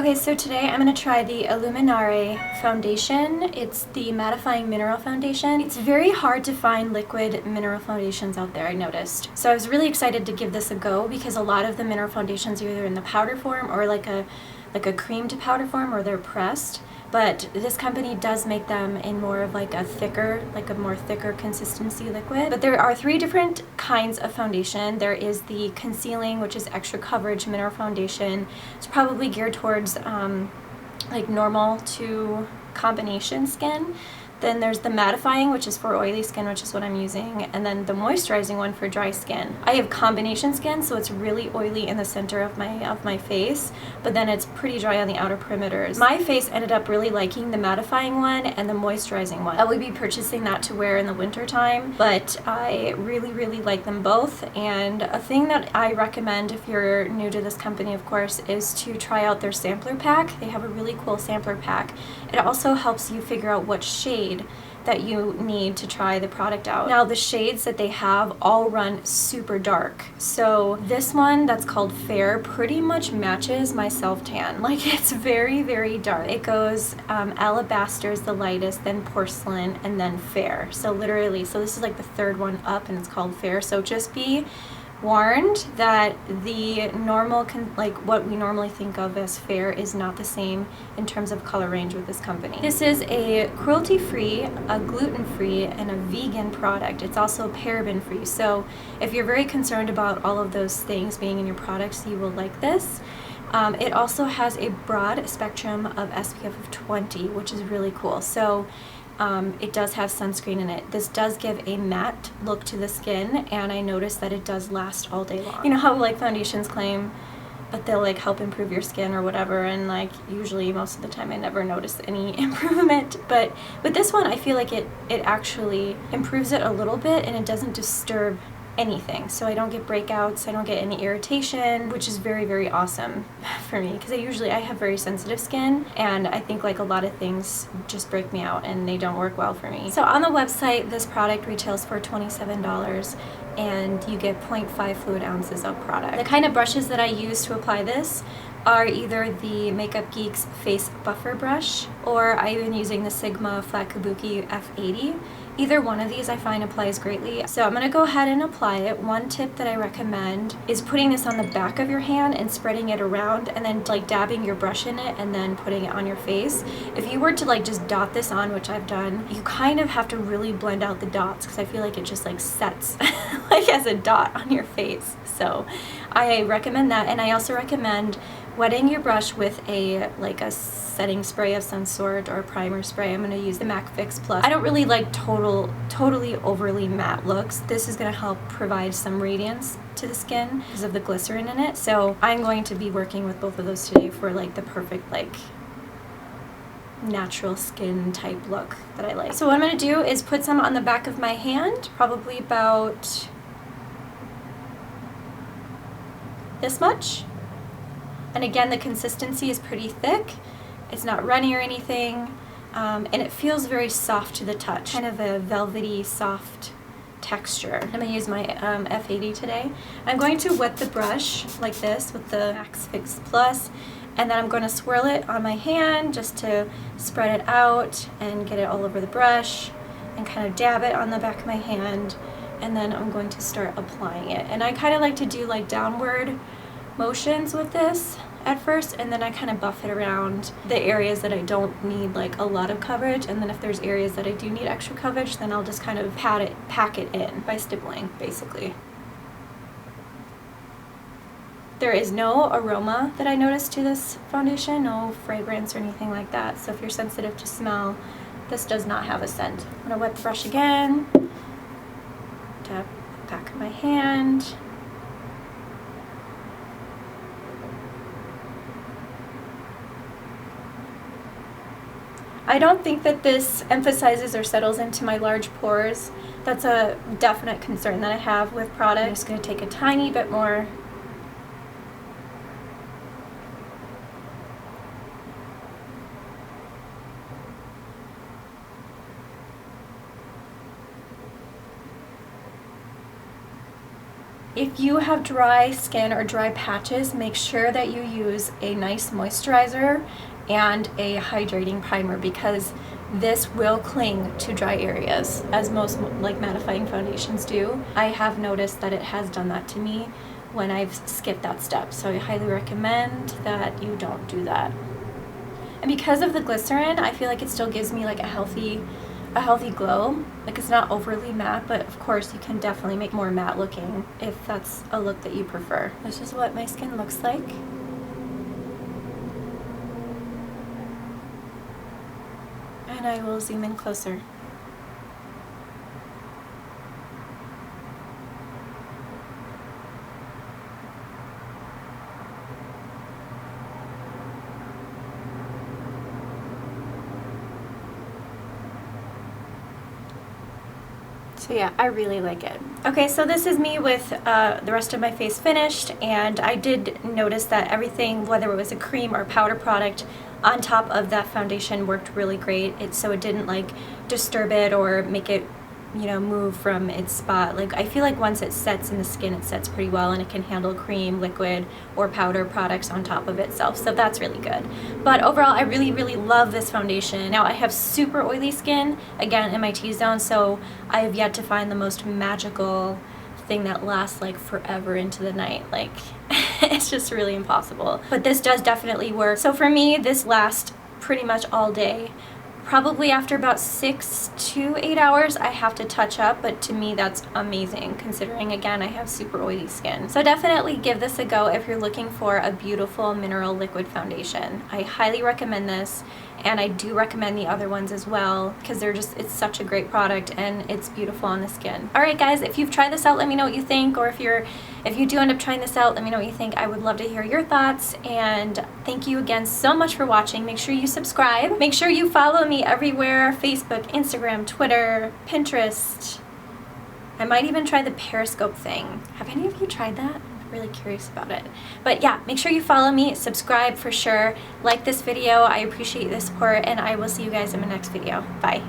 Okay, so today I'm going to try the Illuminare foundation. It's the mattifying mineral foundation. It's very hard to find liquid mineral foundations out there, I noticed. So I was really excited to give this a go because a lot of the mineral foundations are either in the powder form or like a cream to powder form, or they're pressed. But this company does make them in more of like a more thicker consistency liquid. But there are 3 different kinds of foundation. There is the concealing, which is extra coverage mineral foundation. It's probably geared towards like normal to combination skin. Then there's the mattifying, which is for oily skin, which is what I'm using, and then the moisturizing one for dry skin. I have combination skin, so it's really oily in the center of my face, but then it's pretty dry on the outer perimeters. My face ended up really liking the mattifying one and the moisturizing one. I will be purchasing that to wear in the winter time, but I really like them both. And a thing that I recommend if you're new to this company, of course, is to try out their sampler pack. They have a really cool sampler pack. It also helps you figure out what shade that you need to try the product out. Now the shades that they have all run super dark. So this one that's called Fair pretty much matches my self-tan. Like, it's very dark. It goes Alabaster is the lightest, then Porcelain, and then Fair. So literally, so this is like the 3rd one up and it's called Fair. So just be warned that the normal like what we normally think of as fair is not the same in terms of color range with this company. This is a cruelty-free, a gluten-free, and a vegan product. It's also paraben-free. So if you're very concerned about all of those things being in your products, you will like this. It also has a broad spectrum of SPF of 20, which is really cool. So it does have sunscreen in it. This does give a matte look to the skin, and I noticed that it does last all day long. You know how like foundations claim that they'll like help improve your skin or whatever, and like usually most of the time I never notice any improvement, but with this one I feel like it actually improves it a little bit, and it doesn't disturb anything. So I don't get breakouts, I don't get any irritation, which is very awesome for me because I have very sensitive skin, and I think like a lot of things just break me out and they don't work well for me. So on the website, this product retails for $27 and you get 0.5 fluid ounces of product. The kind of brushes that I use to apply this are either the Makeup Geek's Face Buffer Brush, or I've been using the Sigma Flat Kabuki F80. Either one of these I find applies greatly. So I'm going to go ahead and apply it. One tip that I recommend is putting this on the back of your hand and spreading it around, and then like dabbing your brush in it and then putting it on your face. If you were to like just dot this on, which I've done, you kind of have to really blend out the dots because I feel like it just like sets like as a dot on your face. So I recommend that, and I also recommend wetting your brush with a setting spray of some sort or a primer spray. I'm going to use the MAC Fix Plus. I don't really like totally overly matte looks. This is going to help provide some radiance to the skin because of the glycerin in it. So I'm going to be working with both of those today for like the perfect like natural skin type look that I like. So what I'm going to do is put some on the back of my hand, probably about this much. And again, the consistency is pretty thick. It's not runny or anything, and it feels very soft to the touch, kind of a velvety, soft texture. I'm going to use my F80 today. I'm going to wet the brush like this with the Max Fix Plus, and then I'm going to swirl it on my hand just to spread it out and get it all over the brush, and kind of dab it on the back of my hand, and then I'm going to start applying it. And I kind of like to do like downward motions with this at first, and then I kind of buff it around the areas that I don't need like a lot of coverage, and then if there's areas that I do need extra coverage, then I'll just kind of pack it in by stippling, basically. There is no aroma that I noticed to this foundation, no fragrance or anything like that, so if you're sensitive to smell, this does not have a scent. I'm gonna wet the brush again, dab the back of my hand. I don't think that this emphasizes or settles into my large pores. That's a definite concern that I have with products. I'm just going to take a tiny bit more. If you have dry skin or dry patches, make sure that you use a nice moisturizer and a hydrating primer, because this will cling to dry areas, as most like mattifying foundations do. I have noticed that it has done that to me when I've skipped that step, so I highly recommend that you don't do that. And because of the glycerin, I feel like it still gives me like a healthy glow. Like, it's not overly matte, but of course you can definitely make more matte looking if that's a look that you prefer. This is what my skin looks like. And I will zoom in closer. So yeah, I really like it. Okay, so this is me with the rest of my face finished, and I did notice that everything, whether it was a cream or powder product, on top of that foundation worked really great. So it didn't like disturb it or make it, you know, move from its spot. Like, I feel like once it sets in the skin, it sets pretty well, and it can handle cream, liquid, or powder products on top of itself, so that's really good. But overall, I really, really love this foundation. Now, I have super oily skin, again, in my T-zone, so I have yet to find the most magical thing that lasts like forever into the night. Like, it's just really impossible. But this does definitely work. So for me, this lasts pretty much all day. Probably after about 6 to 8 hours, I have to touch up, but to me that's amazing, considering, again, I have super oily skin. So definitely give this a go if you're looking for a beautiful mineral liquid foundation. I highly recommend this, and I do recommend the other ones as well, because it's such a great product and it's beautiful on the skin. Alright guys, if you've tried this out, let me know what you think, or if you do end up trying this out, let me know what you think. I would love to hear your thoughts, and thank you again so much for watching. Make sure you subscribe. Make sure you follow me everywhere: Facebook, Instagram, Twitter, Pinterest. I might even try the Periscope thing. Have any of you tried that? I'm really curious about it. But yeah, make sure you follow me, subscribe for sure, like this video. I appreciate the support, and I will see you guys in my next video. Bye.